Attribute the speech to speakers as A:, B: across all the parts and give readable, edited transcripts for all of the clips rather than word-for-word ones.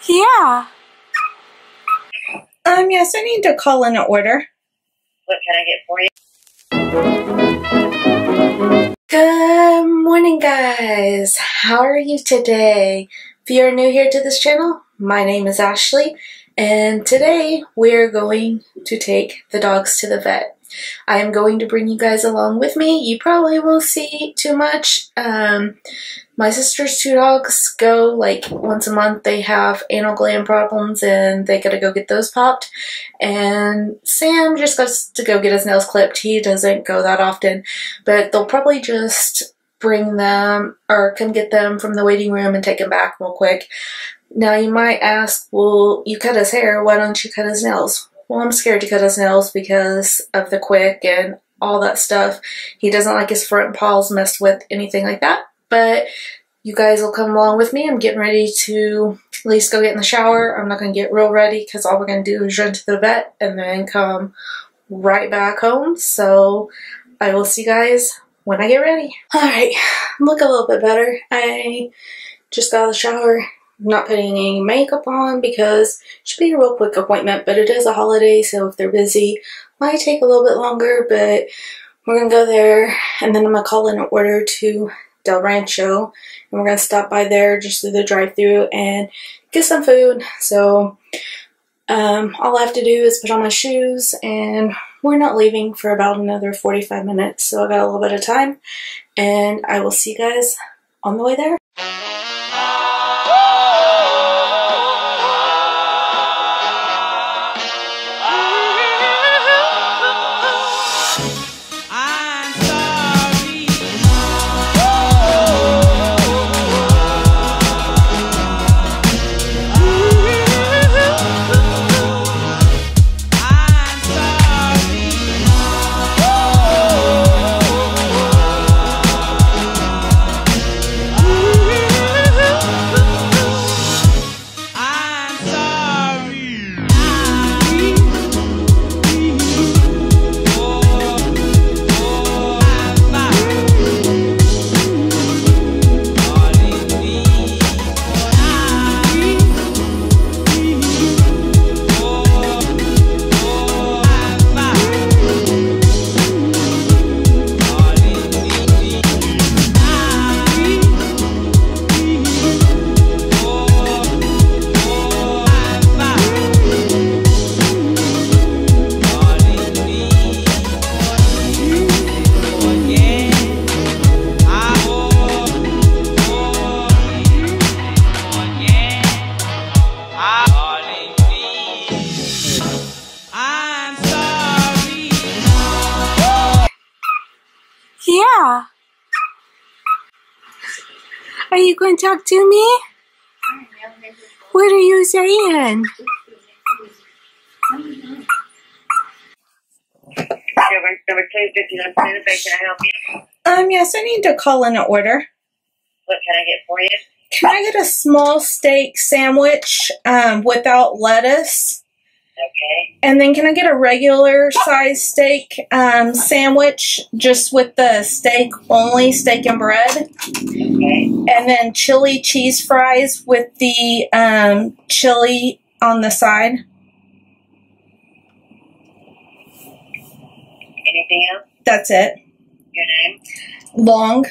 A: Yeah. Yes, I need to call in an order.
B: What can I get for you?
A: Good morning, guys. How are you today? If you're new here to this channel, my name is Ashley, and today we're going to take the dogs to the vet. I am going to bring you guys along with me. You probably won't see too much. My sister's two dogs go like once a month. They have anal gland problems and they gotta go get those popped. And Sam just goes to go get his nails clipped. He doesn't go that often, but they'll probably just bring them or come get them from the waiting room and take them back real quick. Now you might ask, well, you cut his hair, why don't you cut his nails? Well, I'm scared to cut his nails because of the quick and all that stuff. He doesn't like his front paws messed with, anything like that. But you guys will come along with me. I'm getting ready to at least go get in the shower. I'm not going to get real ready because all we're going to do is run to the vet and then come right back home. So I will see you guys when I get ready. Alright, look a little bit better. I just got out of the shower. I'm not putting any makeup on because it should be a real quick appointment, but it is a holiday, so if they're busy, it might take a little bit longer, but we're going to go there, and then I'm going to call in an order to Rancho, and we're going to stop by there just through the drive-thru and get some food. So all I have to do is put on my shoes, and we're not leaving for about another 45 minutes, so I got a little bit of time, and I will see you guys on the way there. Yeah. Are you going to talk to me? What are you saying?
B: Number 259 Can I help you?
A: Yes, I need to call in an order.
B: What can I get for you?
A: Can I get a small steak sandwich without lettuce?
B: Okay.
A: And then can I get a regular size steak sandwich just with the steak only, steak and bread?
B: Okay.
A: And then chili cheese fries with the chili on the side.
B: Anything else?
A: That's it.
B: Your name?
A: Long.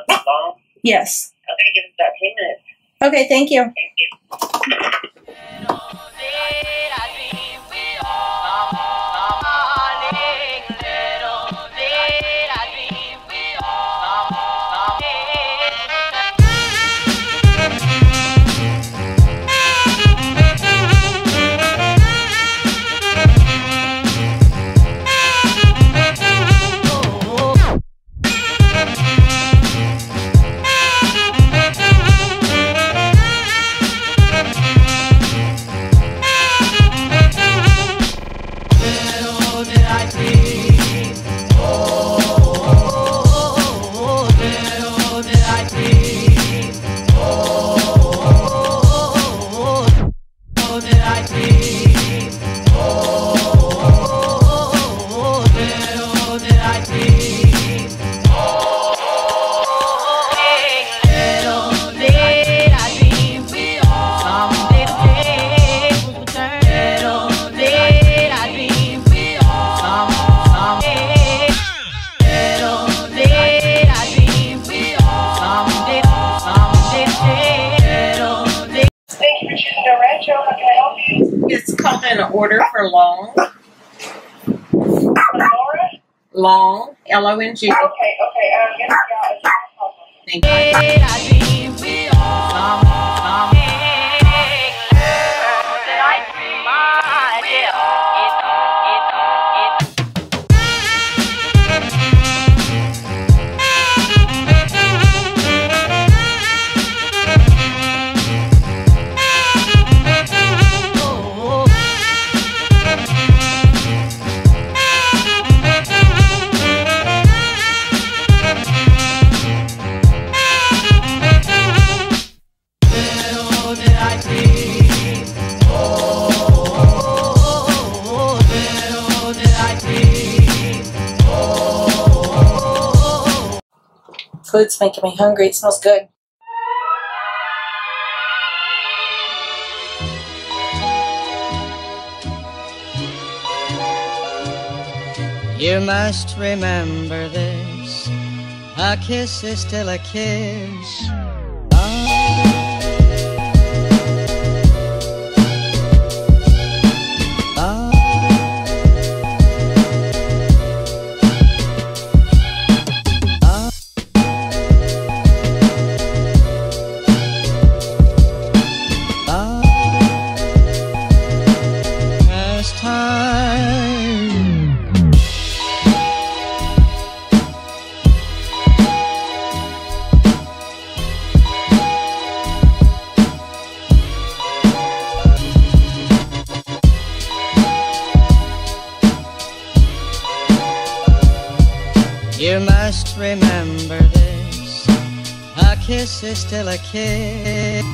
B: Long?
A: Yes.
B: Okay, give us about 10 minutes.
A: Okay, thank you.
B: Thank you.
C: an order for Long.
B: Laura?
C: Long. L-O-N-G.
B: Okay. Yes,
C: Thank you.
A: Food's making me hungry. It smells good.
D: You must remember this, a kiss is still a kiss. You must remember this, a kiss is still a kiss.